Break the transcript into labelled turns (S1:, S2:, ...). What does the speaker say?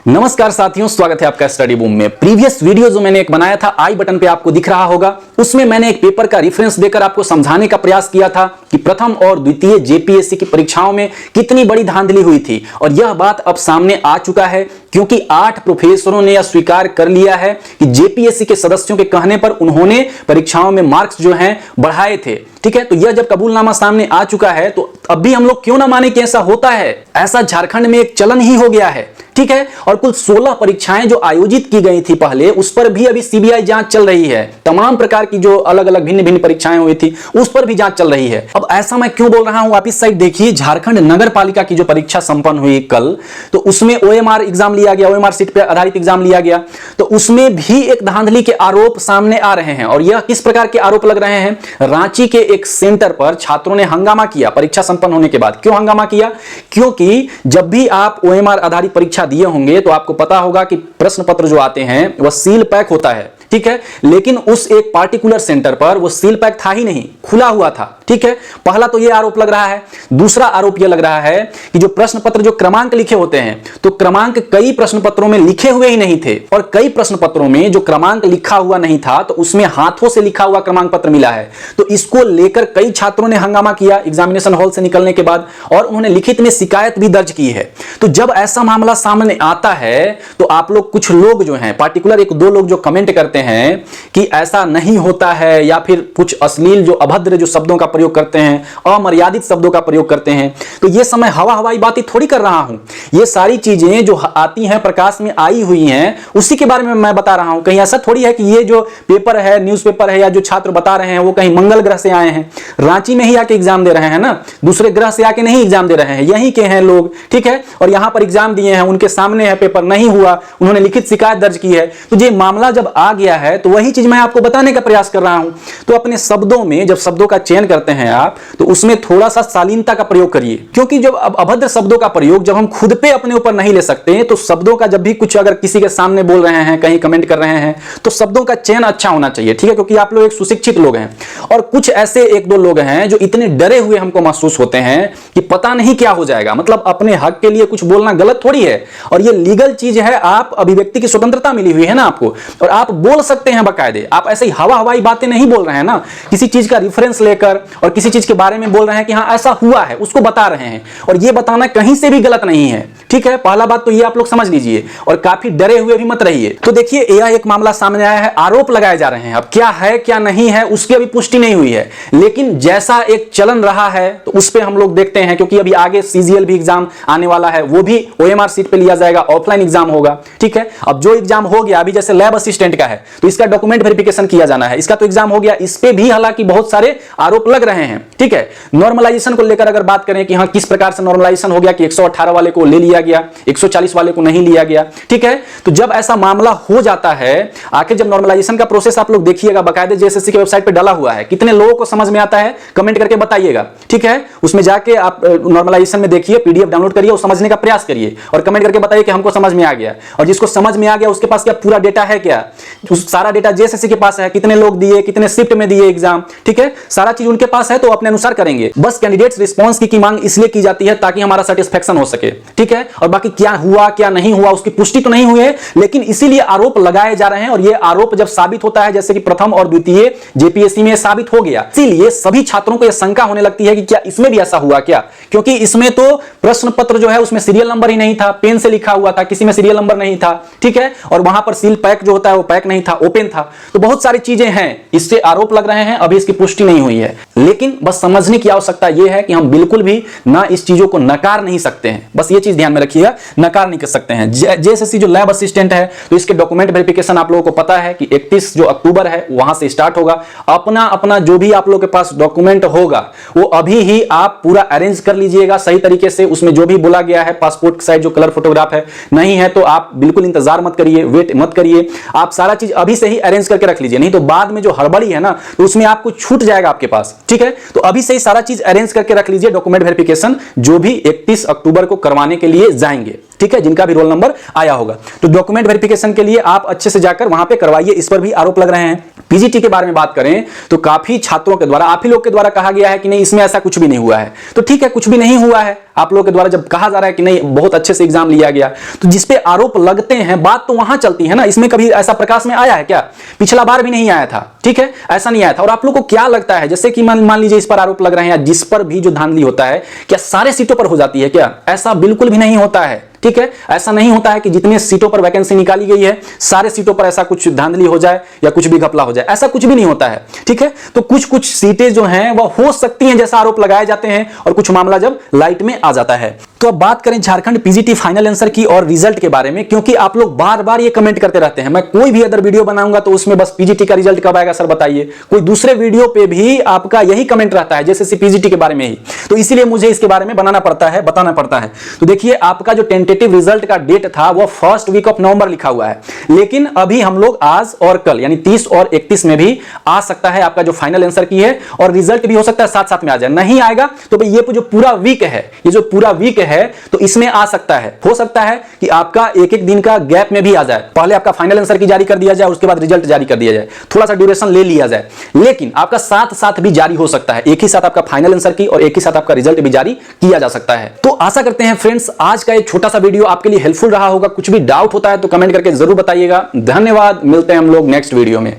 S1: नमस्कार साथियों, स्वागत है आपका स्टडी बूम में। प्रीवियस वीडियो जो मैंने एक बनाया था, आई बटन पे आपको दिख रहा होगा, उसमें मैंने एक पेपर का रेफरेंस देकर आपको समझाने का प्रयास किया था कि प्रथम और द्वितीय जेपीएससी की परीक्षाओं में कितनी बड़ी धांधली हुई थी। और यह बात अब सामने आ चुका है क्योंकि 8 प्रोफेसरों ने यह स्वीकार कर लिया है कि जेपीएससी के सदस्यों के कहने पर उन्होंने परीक्षाओं में मार्क्स जो हैं बढ़ाए थे। ठीक है, तो यह जब कबूलनामा सामने आ चुका है तो अब भी हम लोग क्यों ना माने कि ऐसा होता है। ऐसा झारखंड में एक चलन ही हो गया है। ठीक है, और कुल 16 परीक्षाएं जो आयोजित की गई थी पहले, उस पर भी अभी सीबीआई जांच चल रही है। तमाम प्रकार की जो अलग अलग भिन्न भिन्न परीक्षाएं हुई थी उस पर भी जांच चल रही है। अब ऐसा मैं क्यों बोल रहा हूं, आप इस साइड देखिए। झारखंड नगर पालिका की जो परीक्षा संपन्न हुई कल, तो उसमें ओएमआर एग्जाम लिया गया, ओएमआर सीट पर आधारित एग्जाम लिया गया। तो उसमें भी एक धांधली के आरोप सामने आ रहे हैं। और यह किस प्रकार के आरोप लग रहे हैं? रांची के एक सेंटर पर छात्रों ने हंगामा किया परीक्षा संपन्न होने के बाद। क्यों हंगामा किया? क्योंकि जब भी आप ओएमआर आधारित परीक्षा दिए होंगे तो आपको पता होगा कि प्रश्न पत्र जो आते हैं वह सील पैक होता है। ठीक है, लेकिन उस एक पार्टिकुलर सेंटर पर वो सील पैक था ही नहीं, खुला हुआ था। ठीक है, पहला तो ये आरोप लग रहा है। दूसरा आरोप ये लग रहा है कि जो प्रश्न पत्र जो क्रमांक लिखे होते हैं, तो क्रमांक कई प्रश्न पत्रों में लिखे हुए ही नहीं थे, और कई प्रश्न पत्रों में जो क्रमांक लिखा हुआ नहीं था तो उसमें हाथों से लिखा हुआ क्रमांक पत्र मिला है। तो इसको लेकर कई छात्रों ने हंगामा किया एग्जामिनेशन हॉल से निकलने के बाद, और उन्होंने लिखित में शिकायत भी दर्ज की है। तो जब ऐसा मामला सामने आता है तो आप लोग, कुछ लोग जो हैं, पार्टिकुलर 1-2 लोग जो कमेंट करते हैं कि ऐसा नहीं होता है, या फिर कुछ अश्लील जो अभद्र जो शब्दों का प्रयोग करते हैं, अमर्यादित शब्दों का प्रयोग करते हैं, तो ये समय हवाई बातें थोड़ी कर रहा हूं। ये सारी चीजें जो आती हैं, प्रकाश में आई हुई हैं, उसी के बारे में मैं बता रहा हूं। कहीं ऐसा थोड़ी है कि ये जो पेपर है, न्यूज़पेपर है, या जो छात्र बता रहे हैं वो कहीं मंगल ग्रह से आए हैं, रांची में ही आके एग्जाम दे रहे हैं ना, दूसरे ग्रह से आके नहीं एग्जाम दे रहे हैं, यहीं के हैं लोग। ठीक है, और यहां पर एग्जाम दिए हैं, उनके सामने है, पेपर नहीं हुआ, उन्होंने लिखित शिकायत दर्ज की है। तो ये मामला जब आ गया है तो वही चीज मैं आपको बताने का प्रयास कर रहा हूं। तो अपने शब्दों में जब शब्दों का चयन करते हैं आप, तो उसमें थोड़ा सा शालीनता का प्रयोग करिए, क्योंकि जब अभद्र शब्दों का प्रयोग जब हम खुद पे अपने ऊपर नहीं ले सकते, तो शब्दों का जब भी कुछ अगर किसी के सामने बोल रहे हैं, कहीं कमेंट कर रहे हैं, तो शब्दों का चयन अच्छा होना चाहिए। ठीक है, क्योंकि आप लोग एक सुशिक्षित लोग हैं, और कुछ ऐसे 1-2 लोग हैं जो इतने डरे हुए हमको महसूस होते हैं कि पता नहीं क्या हो जाएगा। मतलब अपने हक के लिए कुछ बोलना गलत थोड़ी है, और ये लीगल चीज है। आप अभिव्यक्ति की स्वतंत्रता मिली हुई है ना आपको, और आप बोल सकते हैं बाकायदे। आप ऐसे ही हवाई बातें नहीं बोल रहे हैं ना, किसी चीज का रेफरेंस लेकर और किसी चीज के बारे में बोल रहे हैं कि हाँ ऐसा हुआ है, उसको बता रहे हैं, और ये बताना कहीं से भी गलत नहीं है। ठीक है, पहला बात तो ये आप लोग समझ लीजिए, और काफी डरे हुए भी मत रहिए। तो देखिए, यह एक मामला सामने आया है, आरोप लगाए जा रहे हैं। अब क्या है क्या नहीं है उसकी अभी पुष्टि नहीं हुई है, लेकिन जैसा एक चलन रहा है तो उस पर हम लोग देखते हैं, क्योंकि अभी आगे सीजीएल भी एग्जाम आने वाला है, वो भी ओएमआर सीट पे लिया जाएगा, ऑफलाइन एग्जाम होगा। ठीक है, अब जो एग्जाम हो गया, अभी जैसे लैब असिस्टेंट का है तो इसका डॉक्यूमेंट वेरिफिकेशन किया जाना है, इसका तो एग्जाम हो गया, इस पे भी हालांकि बहुत सारे आरोप लग रहे हैं। ठीक है, नॉर्मलाइजेशन को लेकर अगर बात करें कि हाँ किस प्रकार से नॉर्मलाइजेशन हो गया कि 118 वाले को ले लिया गया, 140 वाले को नहीं लिया गया। ठीक है, तो जब ऐसा मामला हो जाता है, आखिर जब नॉर्मलाइजेशन का प्रोसेस आप लोग देखिएगा, बाकायदे जेएसएससी के वेबसाइट पे डाला हुआ है, कितने लोगों को समझ में आता है कमेंट करके बताइएगा। ठीक है, उसमें जाके आप नॉर्मलाइजेशन में देखिए, पीडीएफ डाउनलोड करिए और समझने का प्रयास करिए, और कमेंट करके बताइए कि हमको समझ में आ गया। और जिसको समझ में आ गया उसके पास क्या पूरा डेटा है? क्या सारा डेटा जेएसएससी के पास है? कितने लोग दिए, कितने शिफ्ट में दिए एग्जाम? ठीक है, सारा चीज उनके पास है, तो अपने अनुसार करेंगे। बस कैंडिडेट्स रिस्पांस की मांग इसलिए की जाती है ताकि हमारा सेटिस्फेक्शन हो सके। ठीक है, और बाकी क्या हुआ क्या नहीं हुआ उसकी पुष्टि तो नहीं हुई है, लेकिन इसीलिए आरोप लगाए जा रहे हैं। और ये आरोप जब साबित होता है, जैसे कि प्रथम और द्वितीय जेपीएससी में साबित हो गया, इसीलिए सभी छात्रों को यह शंका होने लगती है कि क्या इसमें भी ऐसा हुआ क्या, क्योंकि इसमें तो प्रश्न पत्र जो है उसमें सीरियल नंबर ही नहीं था, पेन से लिखा हुआ था, किसी में सीरियल नंबर नहीं था। ठीक है, और वहां पर सील पैक जो होता है वो पैक नहीं था, ओपन था। तो बहुत सारी चीजें हैं, इससे आरोप लग रहे हैं, अभी इसकी पुष्टि नहीं हुई है। लेकिन बस समझने की आवश्यकता यह है कि हम बिल्कुल भी ना इस चीजों को नकार नहीं सकते हैं, बस ये चीज ध्यान में रखिएगा, नकार नहीं कर सकते हैं। जेएसएससी जो लैब असिस्टेंट है तो इसके डॉक्यूमेंट वेरिफिकेशन आप लोगों को पता है कि 31 जो अक्टूबर है वहां से स्टार्ट होगा। अपना जो भी आप लोगों के पास डॉक्यूमेंट होगा वो अभी ही आप पूरा अरेंज कर लीजिएगा सही तरीके से। उसमें जो भी बोला गया है, पासपोर्ट साइज जो कलर फोटोग्राफ है, नहीं है तो आप बिल्कुल इंतजार मत करिए, वेट मत करिए, आप सारा चीज अभी से ही अरेंज करके रख लीजिए, नहीं तो बाद में जो हड़बड़ी है ना तो उसमें आपको छूट जाएगा आपके पास। ठीक है, तो अभी से ही सारा चीज अरेंज करके रख लीजिए, डॉक्यूमेंट वेरिफिकेशन जो भी 31 अक्टूबर को करवाने के लिए जाएंगे। ठीक है, जिनका भी रोल नंबर आया होगा। तो डॉक्यूमेंट वेरिफिकेशन के लिए आप अच्छे से जाकर वहां पे करवाइए। इस पर भी आरोप लग रहे हैं। पीजीटी के बारे में बात करें तो काफी छात्रों के द्वारा, आप ही लोग के द्वारा कहा गया है कि नहीं इसमें ऐसा कुछ भी नहीं हुआ है। तो ठीक है, कुछ भी नहीं हुआ है। आप लोग के द्वारा जब कहा जा रहा है कि नहीं बहुत अच्छे से एग्जाम लिया गया, तो जिसपे आरोप लगते हैं बात तो वहां चलती है ना। इसमें कभी ऐसा प्रकाश में आया है क्या? पिछला बार भी नहीं आया था, ठीक है, ऐसा नहीं आया था। और आप लोग को क्या लगता है, जैसे कि मान लीजिए इस पर आरोप लग रहे हैं या जिस पर भी जो धांधली होता है, क्या सारे सीटों पर हो जाती है क्या? ऐसा बिल्कुल भी नहीं होता है, ठीक है। ऐसा नहीं होता है कि जितने सीटों पर वैकेंसी निकाली गई है सारे सीटों पर ऐसा कुछ धांधली हो जाए या कुछ भी घपला हो जाए, ऐसा कुछ भी नहीं होता है, ठीक है। तो कुछ कुछ सीटें जो हैं वह हो सकती हैं जैसा आरोप लगाए जाते हैं, और कुछ मामला जब लाइट में आ जाता है। तो अब बात करें झारखंड पीजीटी फाइनल आंसर की और रिजल्ट के बारे में, क्योंकि आप लोग बार बार ये कमेंट करते रहते हैं। मैं कोई भी अदर वीडियो बनाऊंगा तो उसमें बस पीजीटी का रिजल्ट कब आएगा सर बताइए, कोई दूसरे वीडियो पे भी आपका यही कमेंट रहता है जैसे पीजीटी के बारे में ही। तो इसीलिए मुझे इसके बारे में बनाना पड़ता है, बताना पड़ता है। तो देखिए, आपका जो टेंटेटिव रिजल्ट का डेट था वो फर्स्ट वीक ऑफ नवंबर लिखा हुआ है, लेकिन अभी हम लोग आज और कल यानी 30 और 31 में भी आ सकता है आपका जो फाइनल आंसर की है, और रिजल्ट भी हो सकता है साथ साथ में आ जाए। नहीं आएगा तो भाई ये जो पूरा वीक है, ये जो पूरा वीक है तो इसमें आ सकता है, हो सकता है कि आपका एक एक दिन का गैप में भी आ जाए। पहले आपका फाइनल आंसर की जारी कर दिया जाए, उसके बाद रिजल्ट जारी कर दिया जाए, थोड़ा सा ड्यूरेशन ले लिया जाए, लेकिन आपका साथ साथ भी जारी हो सकता है। एक ही साथ आपका फाइनल आंसर की और एक ही साथ आपका रिजल्ट भी जारी किया जा सकता है। तो आशा करते हैं फ्रेंड्स आज का एक छोटा सा वीडियो आपके लिए हेल्पफुल रहा होगा। कुछ भी डाउट होता है तो कमेंट करके जरूर बताइएगा। धन्यवाद, मिलते हैं हम लोग नेक्स्ट वीडियो में।